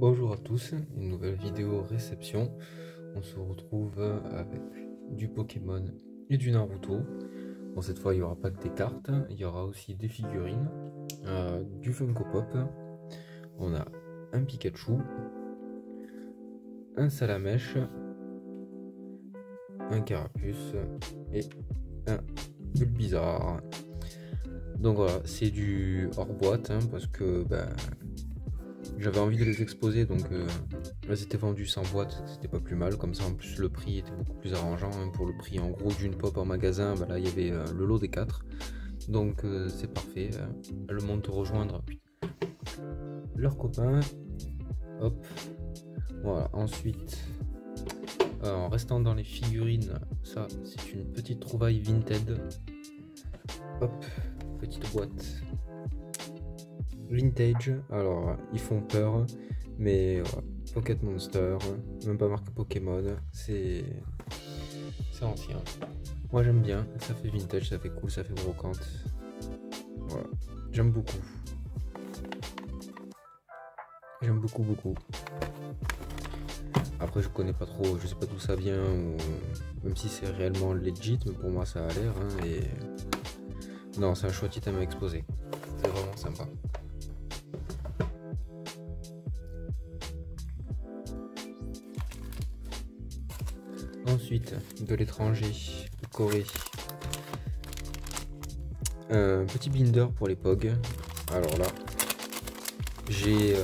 Bonjour à tous, une nouvelle vidéo réception. On se retrouve avec du Pokémon et du Naruto. Bon, cette fois il n'y aura pas que des cartes, il y aura aussi des figurines, du Funko Pop. On a un Pikachu, un Salamèche, un Carapuce et un Bulbizarre. Donc voilà, c'est du hors boîte parce que j'avais envie de les exposer, donc elles étaient vendues sans boîte, c'était pas plus mal. Comme ça, en plus, le prix était beaucoup plus arrangeant. Pour le prix en gros d'une pop en magasin, là il y avait le lot des 4. Donc c'est parfait. Elles montent rejoindre leurs copains. Hop. Voilà, ensuite, en restant dans les figurines, ça c'est une petite trouvaille Vinted. Hop, petite boîte vintage. Alors ils font peur, mais Pocket Monster, même pas marque Pokémon, c'est ancien. Moi j'aime bien, ça fait vintage, ça fait cool, ça fait brocante. Voilà, j'aime beaucoup. J'aime beaucoup. Après je connais pas trop, je sais pas d'où ça vient, ou même si c'est réellement legit, mais pour moi ça a l'air. Et non, c'est un chouette item à exposer. C'est vraiment sympa. Ensuite, de l'étranger, de Corée, un petit binder pour les POG. Alors là, j'ai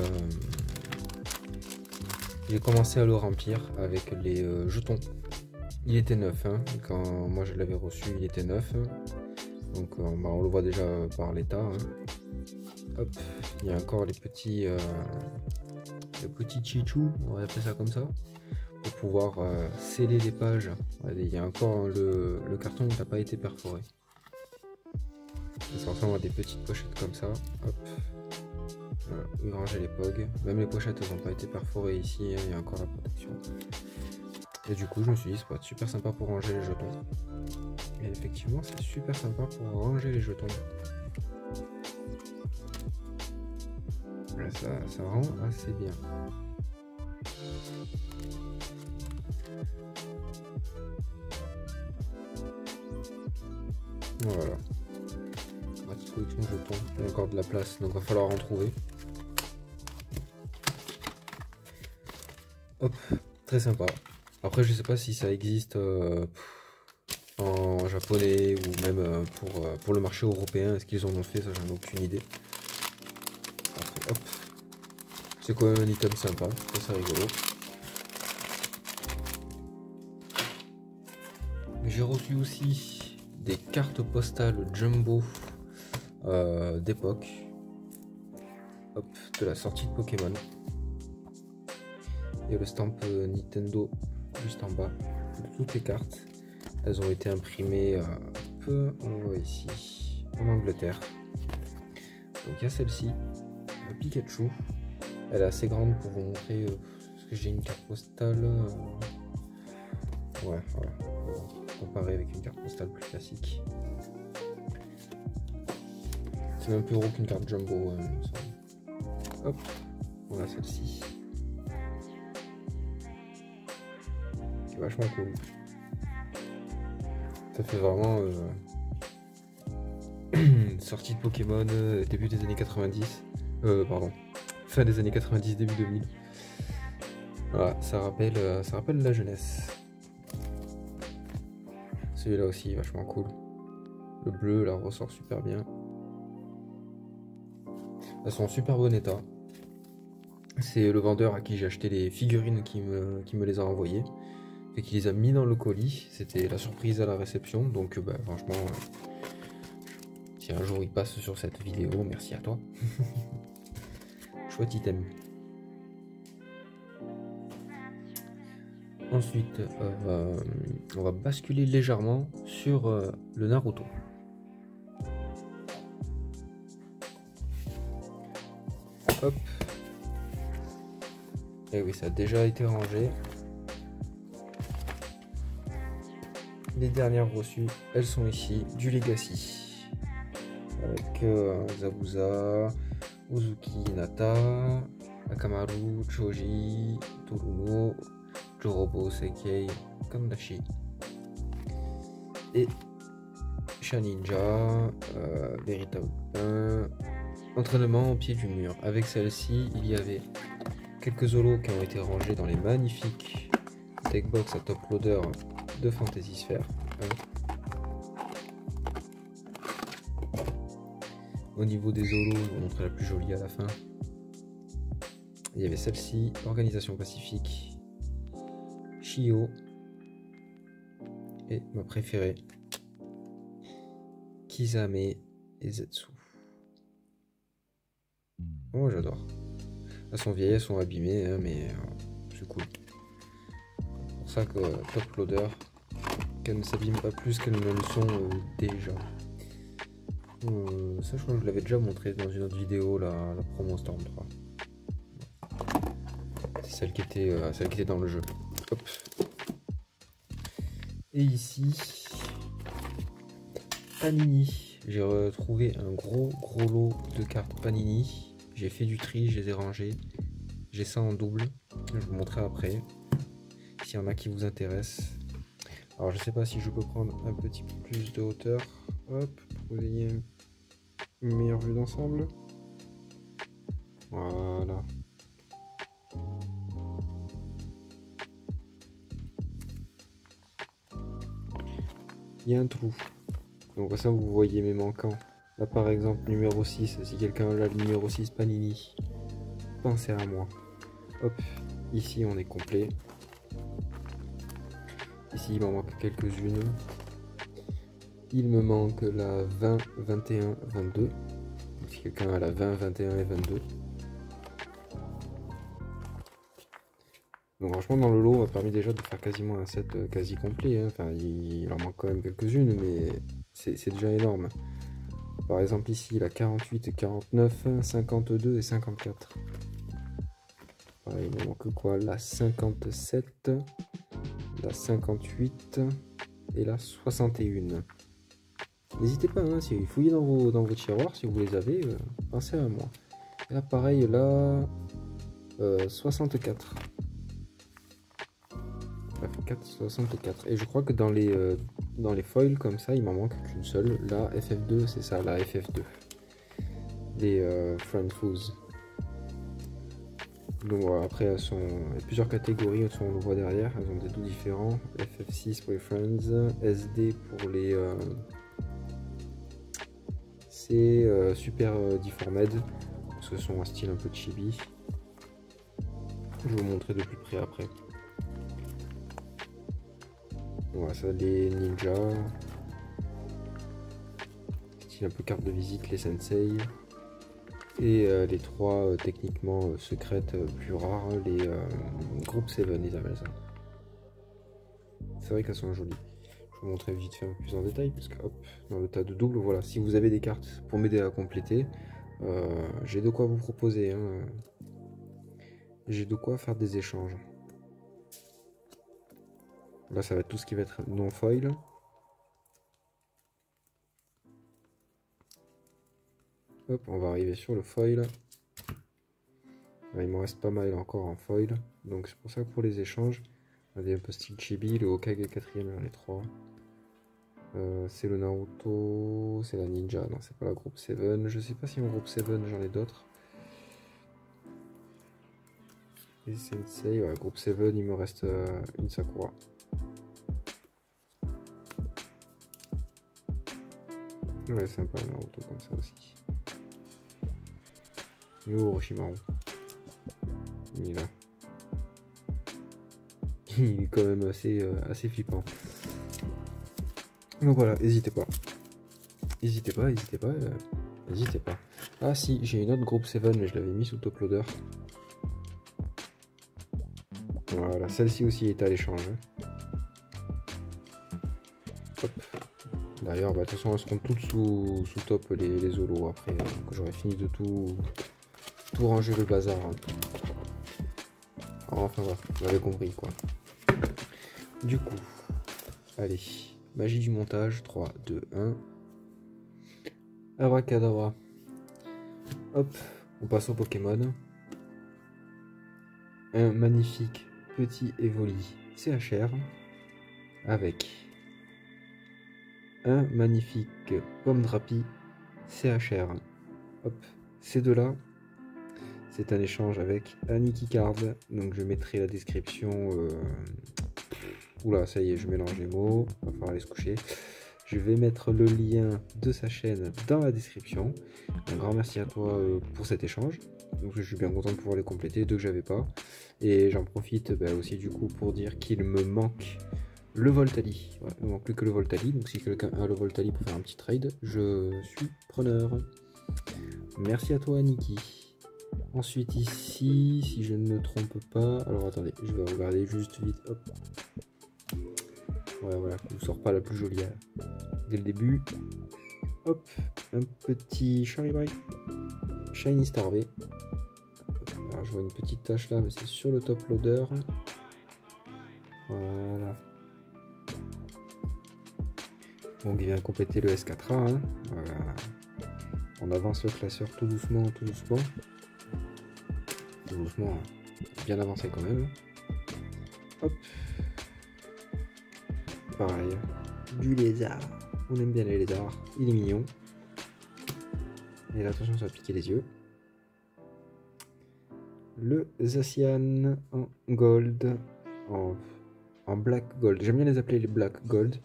commencé à le remplir avec les jetons. Il était neuf, quand moi je l'avais reçu, il était neuf. Donc on le voit déjà par l'état. Hop, il y a encore les petits chichous, on va appeler ça comme ça, pour pouvoir sceller les pages. Il y a encore le carton qui n'a pas été perforé. Ça ressemble à des petites pochettes comme ça. Hop. Voilà, ranger les POG. Même les pochettes n'ont pas été perforées ici, il y a encore la protection. Et du coup je me suis dit ça peut être super sympa pour ranger les jetons. Et effectivement c'est super sympa pour ranger les jetons. Ça rend assez bien. Voilà. Ma petite collection de jetons. Il y a encore de la place, donc il va falloir en trouver. Hop, très sympa. Après je sais pas si ça existe en japonais ou même pour le marché européen. Est-ce qu'ils en ont fait? Ça j'en ai aucune idée. Après, hop. C'est quand même un item sympa, c'est rigolo. J'ai reçu aussi des cartes postales jumbo d'époque, de la sortie de Pokémon. Et le stamp Nintendo juste en bas de toutes les cartes. Elles ont été imprimées on voit ici, en Angleterre. Donc il y a celle-ci, le Pikachu. Elle est assez grande pour vous montrer parce que j'ai une carte postale. Ouais, voilà. Comparé avec une carte postale plus classique. C'est même plus gros qu'une carte jumbo. Hop, voilà celle-ci. Qui est vachement cool. Ça fait vraiment sortie de Pokémon début des années 90. Pardon. Fin des années 90, début 2000. Voilà, ça rappelle la jeunesse. Celui-là aussi, vachement cool. Le bleu, là, ressort super bien. Elles sont en super bon état. C'est le vendeur à qui j'ai acheté les figurines qui me les a envoyées. Et qui les a mis dans le colis. C'était la surprise à la réception. Donc, franchement, si un jour il passe sur cette vidéo, merci à toi. Chouette item. Ensuite, on va basculer légèrement sur le Naruto. Hop. Et oui, ça a déjà été rangé. Les dernières reçues, elles sont ici, du Legacy. Avec Zabuza, Uzuki, Hinata, Akamaru, Choji, Toruno, Jorobo, Seikei, Kandashi. Et Shaninja, véritable entraînement au pied du mur. Avec celle-ci, il y avait quelques Zolos qui ont été rangés dans les magnifiques deckbox à top loader de Fantasy Sphere. Au niveau des Zolos, je vais vous montrer la plus jolie à la fin. Il y avait celle-ci, Organisation Pacifique, Shio, et ma préférée, Kisame et Zetsu. Oh, j'adore. Elles sont vieilles, elles sont abîmées, hein, mais c'est cool. C'est pour ça que top loader, qu'elles ne s'abîment pas plus qu'elles ne le sont déjà. Ça, je crois que je l'avais déjà montré dans une autre vidéo, la promo Storm 3. C'est celle qui était dans le jeu. Hop. Et ici, Panini. J'ai retrouvé un gros lot de cartes Panini. J'ai fait du tri, je les ai rangées. J'ai ça en double. Je vous montrerai après. S'il y en a qui vous intéressent. Alors je sais pas si je peux prendre un petit peu plus de hauteur. Hop, pour que vous ayez une meilleure vue d'ensemble. Voilà. Il y a un trou. Donc ça vous voyez mes manquants. Là par exemple numéro 6, si quelqu'un a le numéro 6 Panini, pensez à moi. Hop, ici on est complet. Ici il m'en manque quelques-unes. Il me manque la 20, 21, 22. Donc, si quelqu'un a la 20, 21 et 22. Donc franchement dans le lot m'a permis déjà de faire quasiment un set quasi complet. Hein. Enfin il en manque quand même quelques-unes mais c'est déjà énorme. Par exemple ici la 48, 49, 52 et 54. Pareil, il me manque quoi? La 57, la 58 et la 61. N'hésitez pas, hein, si vous fouillez dans vos tiroirs, si vous les avez, pensez à moi. Et là pareil, là 64. 64. Et je crois que dans les foils comme ça, il m'en manque qu'une seule. La FF2, c'est ça, la FF2. Les Friend Foods. Donc voilà, après elles sont il y a plusieurs catégories, on le voit derrière, elles ont des dos différents. FF6 pour les Friends, SD pour les c'est Super Deformed, parce que ce sont un style un peu chibi. Je vais vous montrer de plus près après. Voilà, ça les ninjas. Style un peu carte de visite, les sensei. Et les trois techniquement secrètes plus rares, les groupe 7 ils appellent ça. C'est vrai qu'elles sont jolies. Je vais vous montrer vite fait un peu plus en détail, parce que hop, dans le tas de double, voilà, si vous avez des cartes pour m'aider à compléter, j'ai de quoi vous proposer. Hein. J'ai de quoi faire des échanges. Là, ça va être tout ce qui va être non foil. Hop, on va arriver sur le foil. Là, il m'en reste pas mal encore en foil. Donc c'est pour ça que pour les échanges, on a un peu style chibi, le Hokage 4ème, les trois. C'est le Naruto, c'est la Ninja, non c'est pas la groupe 7, je sais pas si en groupe 7 j'en ai d'autres. Et Sensei, ouais, groupe 7, il me reste une Sakura. Ouais, sympa le Naruto comme ça aussi. Le Orochimaru. Il est là. Il est quand même assez flippant. Donc voilà, n'hésitez pas. N'hésitez pas. Ah si, j'ai une autre groupe 7, mais je l'avais mis sous top loader. Voilà, celle-ci aussi est à l'échange. Hop. D'ailleurs, bah, de toute façon, elles seront toutes sous top les Zolos après, que j'aurai fini de tout ranger le bazar. Enfin voilà, vous avez compris quoi. Du coup, allez, magie du montage, 3, 2, 1. Abracadabra. Hop, on passe au Pokémon. un magnifique petit Evoli CHR avec un magnifique Pomme Drapi CHR. Hop, ces deux-là, c'est un échange avec Aniki Card. Donc je mettrai la description. Oula, ça y est, je mélange les mots. Va falloir aller se coucher. Je vais mettre le lien de sa chaîne dans la description. Un grand merci à toi pour cet échange. Donc je suis bien content de pouvoir les compléter, deux que j'avais pas. Et j'en profite aussi du coup pour dire qu'il me manque le Voltali. Voilà, il ne manque plus que le Voltali. Donc si quelqu'un a le Voltali pour faire un petit trade, je suis preneur. Merci à toi Niki. Ensuite ici, si je ne me trompe pas, alors attendez, je vais regarder juste vite. Hop. Ouais, voilà, je ne sors pas la plus jolie dès le début. Hop, un petit Charibri Shiny Star V. Alors je vois une petite tache là, mais c'est sur le top loader. Voilà. Donc il vient compléter le S4A. Hein. Voilà. On avance le classeur tout doucement, tout doucement. Tout doucement, bien avancé quand même. Hop. Pareil. Du lézard. On aime bien les lézards. Il est mignon. Et là, attention, ça va piquer les yeux. Le Zacian en gold. En black gold. J'aime bien les appeler les black gold.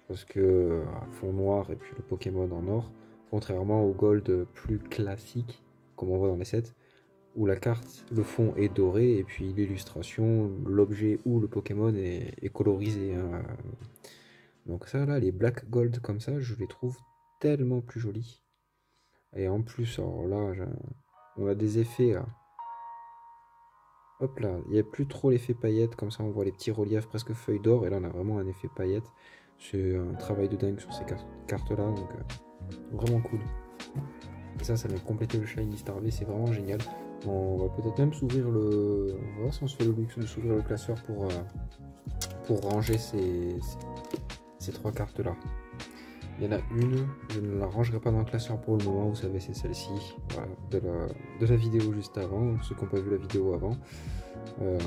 Parce que fond noir et puis le Pokémon en or. Contrairement au gold plus classique, comme on voit dans les sets, où la carte, le fond est doré et puis l'illustration, l'objet ou le Pokémon est colorisé. Hein. Donc ça là, les black gold comme ça, je les trouve tellement plus jolis. Et en plus, alors là, on a des effets là. Hop là, il n'y a plus trop l'effet paillette, comme ça on voit les petits reliefs presque feuilles d'or, et là on a vraiment un effet paillette. C'est un travail de dingue sur ces cartes là, donc vraiment cool. Et ça vient compléter le Shiny Star V, c'est vraiment génial. On va peut-être même s'ouvrir le... On va voir si on se fait le luxe de s'ouvrir le classeur pour ranger ces trois cartes là. Il y en a une, je ne la rangerai pas dans le classeur pour le moment, vous savez c'est celle-ci, voilà, de la vidéo juste avant, ceux qui n'ont pas vu la vidéo avant.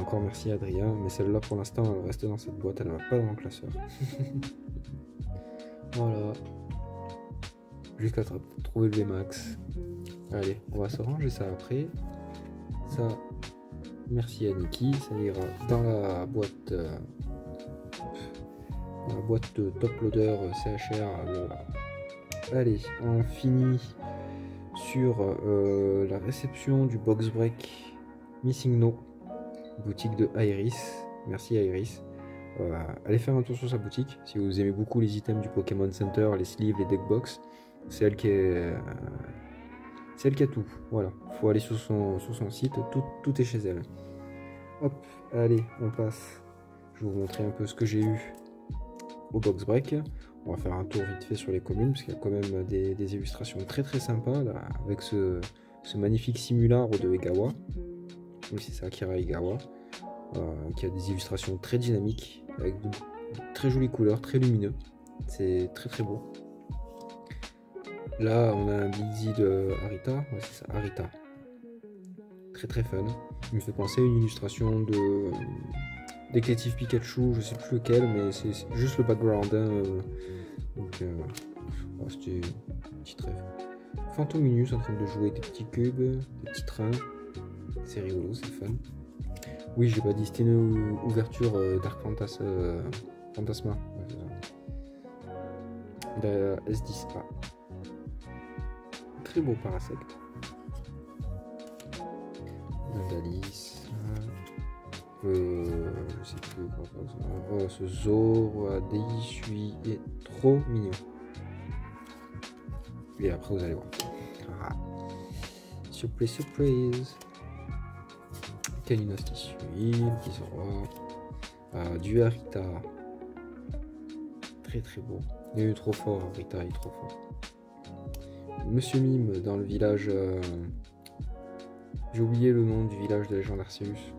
Encore merci à Adrien, mais celle-là pour l'instant elle reste dans cette boîte, elle ne va pas dans le classeur. Voilà. Jusqu'à trouver le VMAX. Allez, on va se ranger ça après. Ça, merci à Niki, ça ira dans la boîte... la boîte de top loader CHR. Allez, on finit sur la réception du box break Missing No, boutique de Iris. Merci Iris. Allez faire un tour sur sa boutique si vous aimez beaucoup les items du Pokémon Center, les sleeves, les deck box. C'est elle qui est celle qui a tout. Voilà, faut aller sur son site, tout est chez elle. Hop, allez, on passe. Je vais vous montrer un peu ce que j'ai eu au box break. On va faire un tour vite fait sur les communes parce qu'il y a quand même des illustrations très très sympas là, avec ce magnifique simulacre de Egawa. Oui, c'est ça, Akira Egawa, qui a des illustrations très dynamiques avec de très jolies couleurs, très lumineux. C'est très très beau. Là, on a un Blizzy de Harita. Ouais, c'est ça, Harita. Très très fun. Il me fait penser à une illustration de Détective Pikachu, je sais plus lequel, mais c'est juste le background. Hein, donc, c'était un petit rêve. Phantominus en train de jouer des petits cubes, des petits trains. C'est rigolo, c'est fun. Oui, j'ai pas dit, c'était une ouverture Dark Phantasma. Ouais, c'est ça. De S10A. Très beau Parasect. Nandalis. Je sais plus quoi. Ce Zoroark est trop mignon. Et après vous allez voir. Ah. Surprise, surprise. Kalinos Tissu, Gizoroa. Du Harita. Très très beau. Il est trop fort, Harita, il est trop fort. Monsieur Mime dans le village. J'ai oublié le nom du village de Légende Arceus.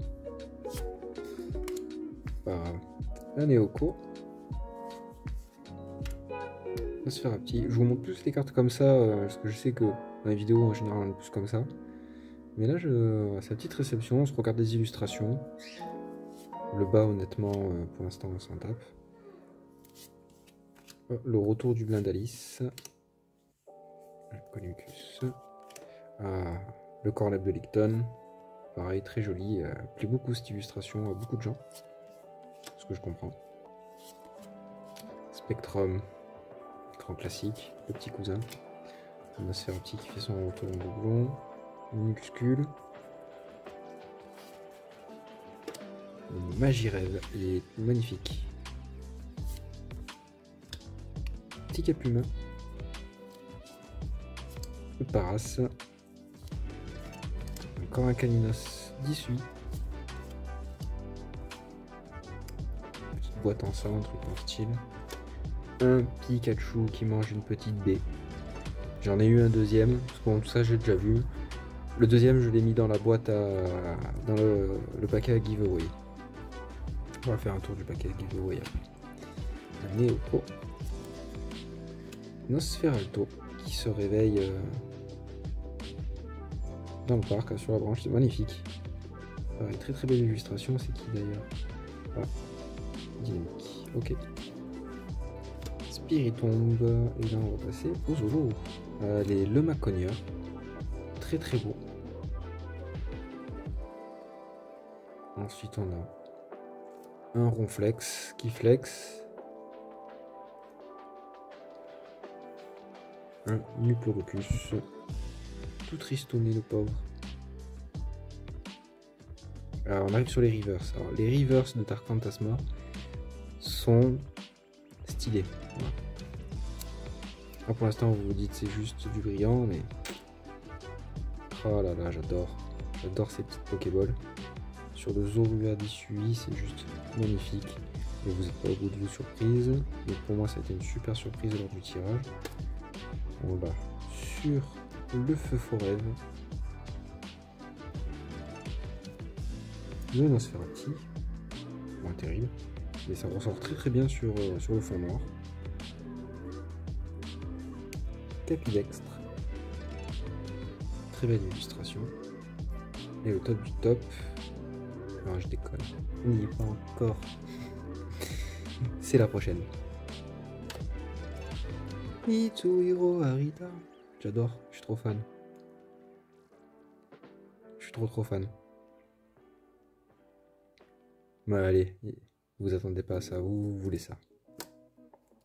Un Neoko. On va se faire un petit. Je vous montre plus les cartes comme ça, parce que je sais que dans les vidéos en général on est plus comme ça. Mais là, sa petite réception, on se regarde des illustrations. Le bas, honnêtement, pour l'instant, on s'en tape. Le retour du Blindalice. Columcus. Ah, le Corleb de Licton. Pareil, très joli. Plaît beaucoup cette illustration à beaucoup de gens. Ce que je comprends. Spectrum. Grand classique. Le petit cousin. Nosferatu qui fait son retour en doublon. Minuscule. Magirel. Il est magnifique. Petit cap humain. Le Paras. Encore un Caninos d'issue. Petite boîte en sang, un truc en style. Un Pikachu qui mange une petite baie. J'en ai eu un deuxième, parce que bon, tout ça j'ai déjà vu. Le deuxième je l'ai mis dans la boîte dans le paquet à giveaway. On va faire un tour du paquet à giveaway après. Un Néopro. Nosferalto qui se réveille dans le parc sur la branche, c'est magnifique. Pareil, très très belle illustration, c'est qui d'ailleurs? Voilà. Dynamique, ok. Spiritomb, et là on va passer aux Zolo. Le Maconia, très très beau. Ensuite on a un Ronflex qui flex. Un Nuplorocus, tout tristonné le pauvre. Alors on arrive sur les reverse. Alors les reverse de Dark Phantasma sont stylés. Voilà. Alors, pour l'instant vous vous dites c'est juste du brillant, mais oh là là, j'adore ces petites Pokéballs. Sur le Zorua d'Issui, c'est juste magnifique. Mais vous n'êtes pas au bout de vos surprises. Donc pour moi ça a été une super surprise lors du tirage. On va sur le Feu Forêt. Le Nosferatu. Moins terrible. Mais ça ressort très très bien sur le fond noir. Capilextre. Très belle illustration. Et au top du top. Non, je déconne. On n'y est pas encore. C'est la prochaine. Mitsuhiro Arita. J'adore, je suis trop fan. Je suis trop fan. Bah allez, vous attendez pas à ça, vous voulez ça.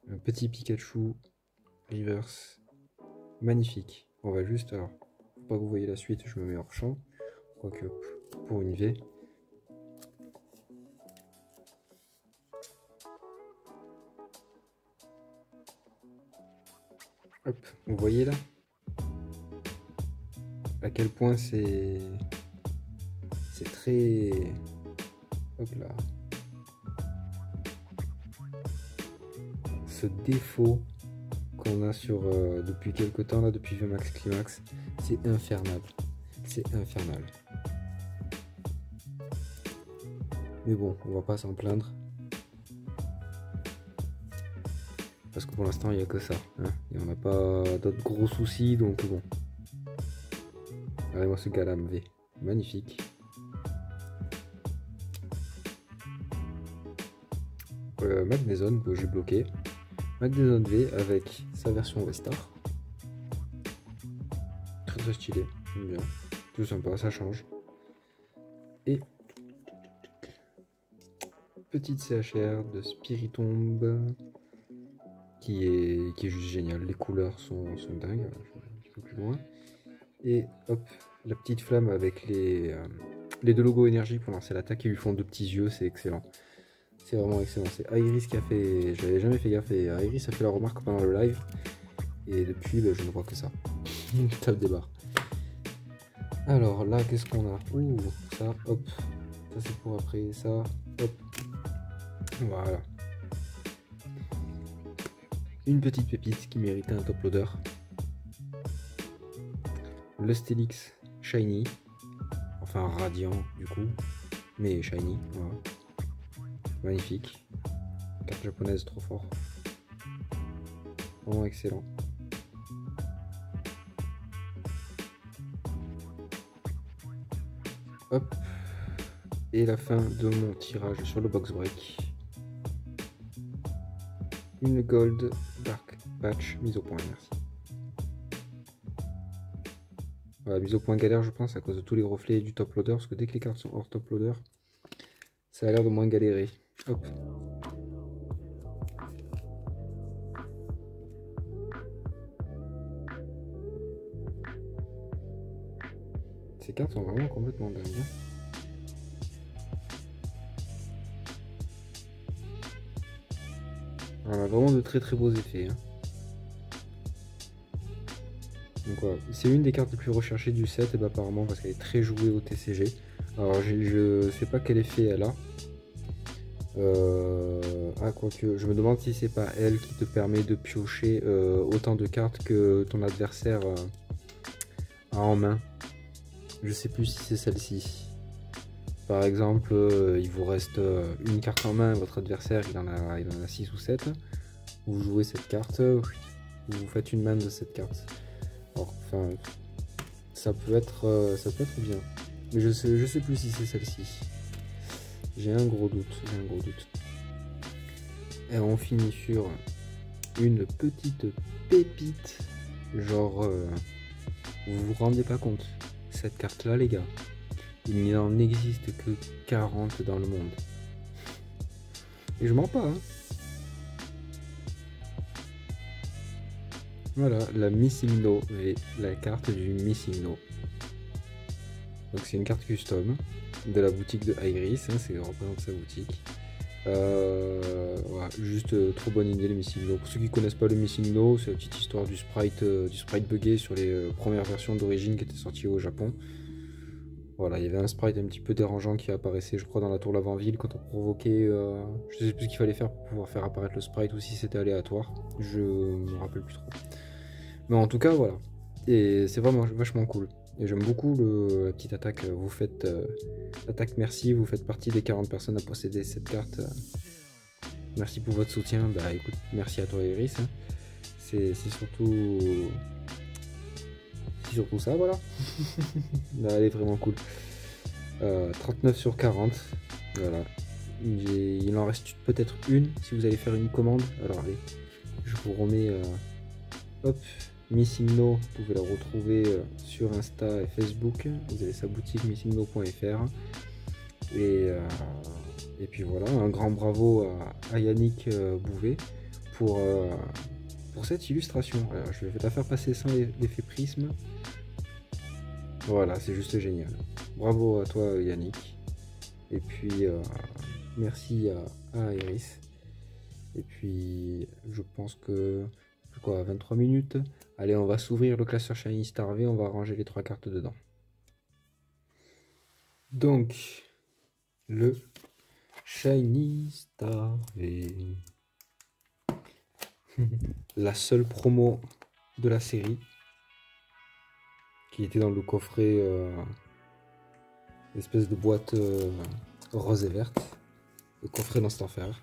Un petit Pikachu reverse. Magnifique. On va juste, alors, pour pas que vous voyez la suite, je me mets hors champ. Quoique, pour une V. Hop, vous voyez là à quel point c'est très... Hop là. Ce défaut qu'on a sur depuis quelques temps là, depuis VMAX Climax, c'est infernal. C'est infernal. Mais bon, on va pas s'en plaindre. Parce que pour l'instant, il n'y a que ça. Hein. Et on n'a pas d'autres gros soucis, donc bon. Regardez-moi ce Galam V. Magnifique. Magnezone que j'ai bloqué. Magnezone V avec sa version V-Star. Très très stylé. J'aime bien. Tout sympa, ça change. Et petite CHR de Spiritomb. Qui est juste génial, les couleurs sont dingues, un petit peu plus loin. Et hop, la petite flamme avec les deux logos énergie pour lancer l'attaque, ils lui font deux petits yeux, c'est excellent. C'est vraiment excellent, c'est Iris qui a fait, j'avais jamais fait gaffe, et Iris a fait la remarque pendant le live, et depuis je ne vois que ça. Top des barres. Alors là, qu'est-ce qu'on a? Ouh, ça, hop, ça c'est pour après, ça, hop, voilà. Une petite pépite qui méritait un top loader. Le Steelix Shiny. Enfin radiant du coup. Mais Shiny. Voilà. Magnifique. Carte japonaise trop fort. Vraiment excellent. Hop. Et la fin de mon tirage sur le box break. Une gold dark patch mise au point, merci. Voilà, mise au point galère je pense à cause de tous les reflets du top loader, parce que dès que les cartes sont hors top loader, ça a l'air de moins galérer. Hop. Ces cartes sont vraiment complètement dingues. On a vraiment de très beaux effets. Hein. Donc voilà, c'est une des cartes les plus recherchées du set, et bah, apparemment parce qu'elle est très jouée au TCG. Alors je sais pas quel effet elle a. Ah quoique, je me demande si c'est pas elle qui te permet de piocher autant de cartes que ton adversaire a en main. Je sais plus si c'est celle-ci. Par exemple, il vous reste une carte en main, votre adversaire il en a 6 ou 7. Vous jouez cette carte, vous faites une main de cette carte. Alors, enfin, ça peut être bien. Mais je sais plus si c'est celle-ci. J'ai un gros doute, Et on finit sur une petite pépite. Genre, vous vous rendez pas compte. Cette carte-là, les gars, il n'en existe que 40 dans le monde. Et je mens pas, hein. Voilà, la Missing No, et la carte du Missing No. Donc c'est une carte custom de la boutique de Iris, hein, c'est représente sa boutique. Voilà, juste trop bonne idée le Missing No. Pour ceux qui connaissent pas le Missing No, c'est la petite histoire du sprite buggé sur les premières versions d'origine qui étaient sorties au Japon. Voilà, il y avait un sprite un petit peu dérangeant qui apparaissait, je crois, dans la tour l'avant-ville quand on provoquait. Je sais plus ce qu'il fallait faire pour pouvoir faire apparaître le sprite ou si c'était aléatoire. Je me rappelle plus trop. Mais en tout cas, voilà. Et c'est vraiment vachement cool. Et j'aime beaucoup la petite attaque. Vous faites l'attaque merci, vous faites partie des 40 personnes à posséder cette carte. Merci pour votre soutien. Bah écoute, merci à toi Iris. Hein. C'est surtout ça, voilà. Là, elle est vraiment cool. 39 sur 40. Voilà. Il en reste peut-être une si vous allez faire une commande. Alors allez, je vous remets hop, Missing No, vous pouvez la retrouver sur Insta et Facebook. Vous avez sa boutique missingno.fr. Et puis voilà, un grand bravo à Yannick Bouvet pour cette illustration. Alors, je vais la faire passer sans l'effet prisme. Voilà, c'est juste génial. Bravo à toi Yannick. Et puis merci à Iris. Et puis je pense que quoi, 23 minutes. Allez, on va s'ouvrir le classeur Shiny Star V, on va ranger les 3 cartes dedans. Donc le Shiny Star V. La seule promo de la série qui était dans le coffret, espèce de boîte rose et verte, le coffret dans cet enfer.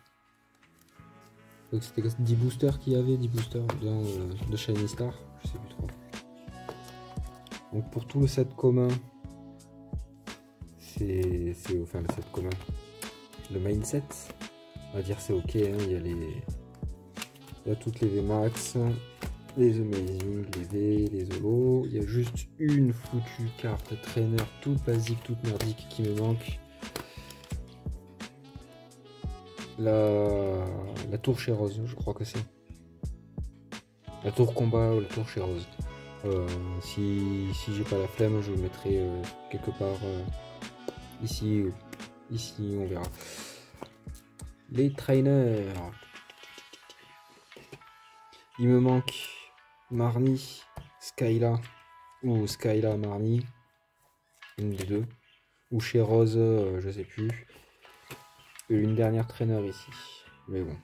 Donc c'était 10 boosters qu'il y avait, 10 boosters de Shiny Star, je sais plus trop. Donc pour tout le set commun, c'est enfin le set commun, le main set, on va dire c'est ok, hein, il y a toutes les VMAX, les Amazing, les V, les Holo. Il y a juste une foutue carte trainer toute basique, toute merdique qui me manque. La tour chez Rose, je crois que c'est. La tour combat ou la tour chez Rose. Si j'ai pas la flemme, je le mettrai quelque part ici, on verra. Les trainers. Il me manque Marnie, Skyla ou Skyla Marnie, une des deux, ou chez Rose, je sais plus. Et une dernière traîneur ici, mais bon.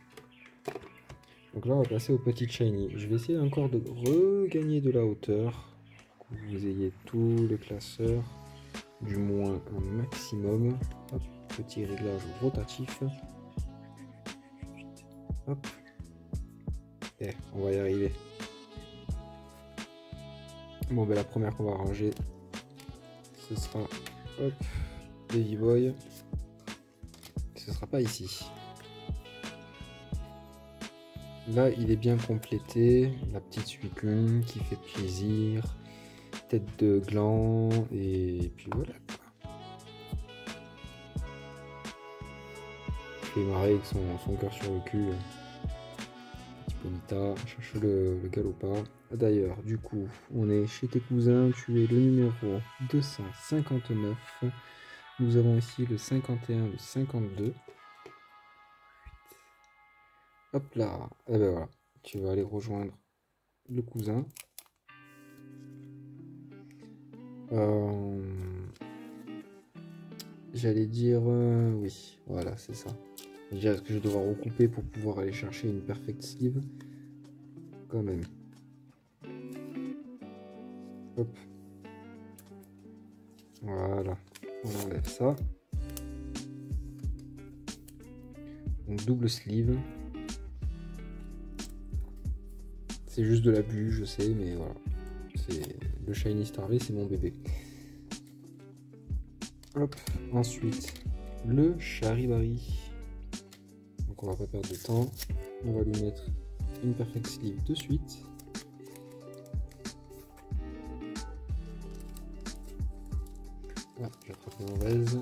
Donc là on va passer au petit shiny. Je vais essayer encore de regagner de la hauteur, que vous ayez tous les classeurs, du moins un maximum. Hop, petit réglage rotatif. Hop. Et on va y arriver. Bon ben la première qu'on va ranger, ce sera hop, Davy Boy. Ce sera pas ici. Là, il est bien complété. La petite Suicune qui fait plaisir. Tête de gland. Et puis voilà. Il fait marrer avec son cœur sur le cul. Petit Ponyta. Cherche le galopin. D'ailleurs, du coup, on est chez tes cousins. Tu es le numéro 259. Nous avons ici le 51, le 52. Hop là. Et ben voilà. Tu vas aller rejoindre le cousin. J'allais dire oui. Voilà, c'est ça. Je dirais que je vais devoir recouper pour pouvoir aller chercher une perfect sleeve. Quand même. Hop. Voilà. On enlève ça. Donc double sleeve. C'est juste de l'abus, je sais, mais voilà. C'est le Shiny Starvé, c'est mon bébé. Hop. Ensuite, le Charibari. Donc on va pas perdre de temps. On va lui mettre une perfect sleeve de suite. Ah, j'ai attrapé mauvaise.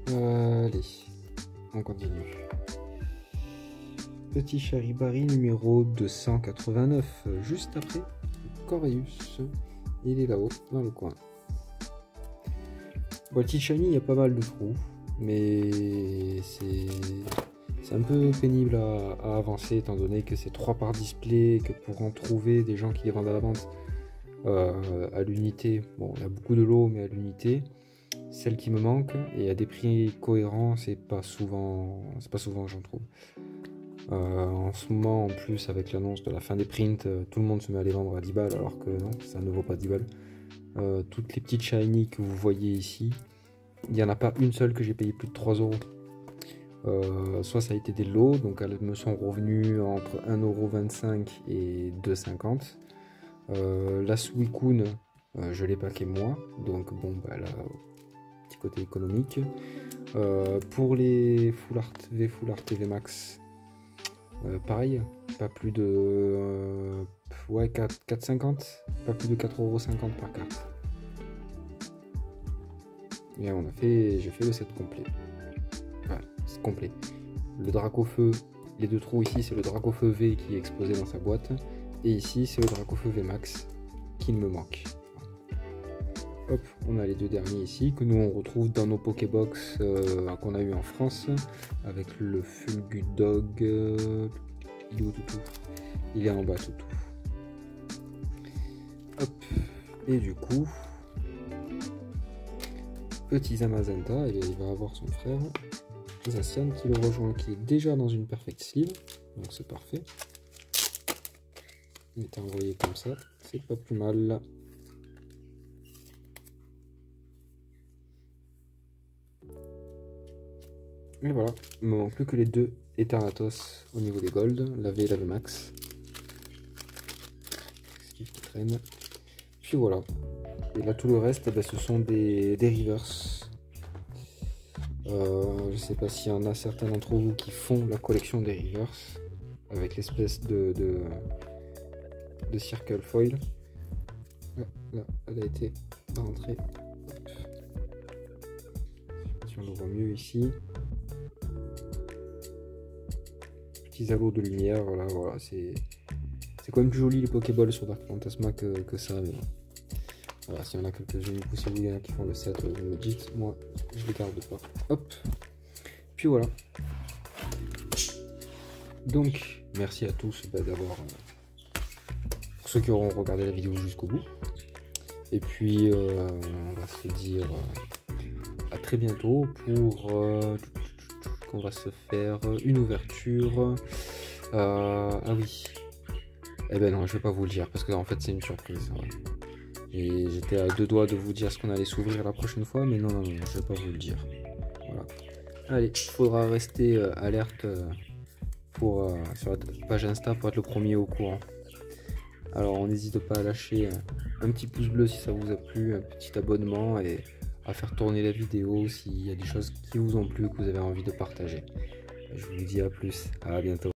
Allez, on continue. Petit Charibari numéro 289, juste après Coreus. Il est là-haut, dans le coin. Bon, le petit Shiny, il y a pas mal de trous, mais c'est un peu pénible à avancer étant donné que c'est 3 par display et que pour en trouver des gens qui les vendent à la vente à l'unité, bon, il y a beaucoup de lots, mais à l'unité, celle qui me manque et à des prix cohérents, c'est pas souvent que j'en trouve. En ce moment, en plus, avec l'annonce de la fin des prints, tout le monde se met à les vendre à 10 balles, alors que non, ça ne vaut pas 10 balles. Toutes les petites shiny que vous voyez ici, il n'y en a pas une seule que j'ai payé plus de 3 euros. Soit ça a été des lots, donc elles me sont revenues entre 1,25€ et 2,50€. La Suicune, je l'ai paqué moi, donc bon, bah, elle a un petit côté économique. Pour les Full Art, Full Art et V Max, pareil, pas plus de 4,50€, pas plus de 4,50€ par carte. Et j'ai fait le set complet. Voilà, c'est complet. Le Dracofeu, les deux trous ici, c'est le Dracofeu V qui est exposé dans sa boîte. Et ici, c'est le Dracofeu V Max qui me manque. Hop, on a les deux derniers ici, que nous on retrouve dans nos Pokébox qu'on a eu en France, avec le Fulgudog. Il est où Toutou? Il est en bas Toutou. Hop, et du coup, petit Zamazenta, et il va avoir son frère Zacian qui le rejoint, qui est déjà dans une perfect sleeve, donc c'est parfait. Il est envoyé comme ça, c'est pas plus mal. Et voilà, il me manque plus que les deux Eternatos au niveau des gold, la V et la V Max. Skiff qui traîne. Puis voilà. Et là tout le reste, ce sont des reverse. Je sais pas s'il y en a certains d'entre vous qui font la collection des reverse avec l'espèce de circle foil. Là, elle a été rentrée. Si on le voit mieux ici. Petits halos de lumière, voilà, c'est quand même plus joli les Pokéballs sur Dark Phantasma que ça, mais bon. Voilà, s'il y en a quelques-unes, si vous y en a qui font le set, vous me dites, moi je les garde pas. Hop, puis voilà. Donc, merci à tous d'avoir, pour ceux qui auront regardé la vidéo jusqu'au bout. Et puis, on va se dire à très bientôt pour qu'on va se faire une ouverture. Ah oui. Eh ben non, je vais pas vous le dire parce que en fait c'est une surprise. Ouais. Et j'étais à 2 doigts de vous dire ce qu'on allait s'ouvrir la prochaine fois, mais non, je vais pas vous le dire. Voilà. Allez, il faudra rester alerte sur la page Insta pour être le premier au courant. Alors n'hésitez pas à lâcher un petit pouce bleu si ça vous a plu, un petit abonnement et à faire tourner la vidéo s'il y a des choses qui vous ont plu, que vous avez envie de partager. Je vous dis à plus, à bientôt.